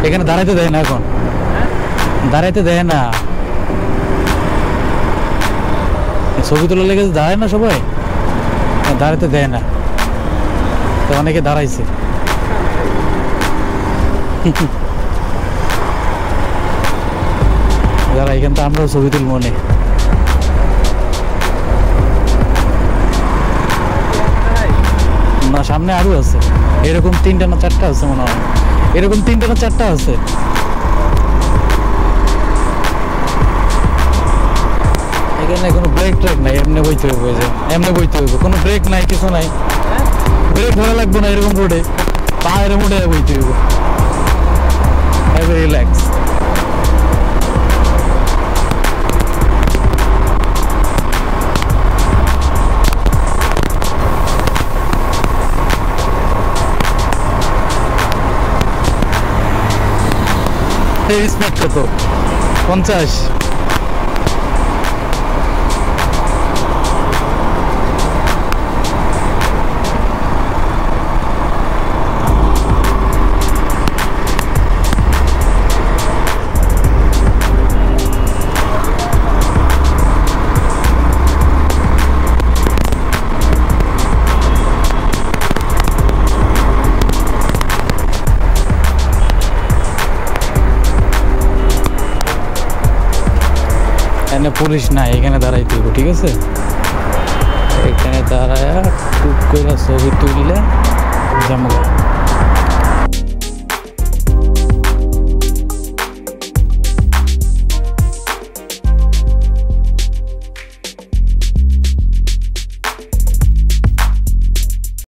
এখানে দাঁড়াইতে দেয় না এখন, দাঁড়াইতে দেয় না। ছবি তোলার লেগে দাঁড়ায় না সবাই, দাঁড়াইতে দেয় না, তো অনেকে দাঁড়াইছে। যারা এখান তো আমরাও ছবি তুলব মনে। না সামনে আরো আছে, এরকম 3টা না 4টা আছে মনে হয়, এরকম 3টা না 4টা আছে। এখানে কোনো ব্রেক ট্রেক নাই, এমনি বইতে হইব, এমনি বইতে হইব, কোনো ব্রেক নাই, কিছু নাই, ব্রেক ধরা লাগবে না। এরকম রোডে পায়ের মোড়ে বইতে হইব, রিল্যাক্স। স্পিড কত? 50। এখানে পুলিশ নাই, এখানে দাঁড়াইতে হবে, ঠিক আছে? এখানে দাঁড়ায় টুক করে ছবি তুললে যাবো।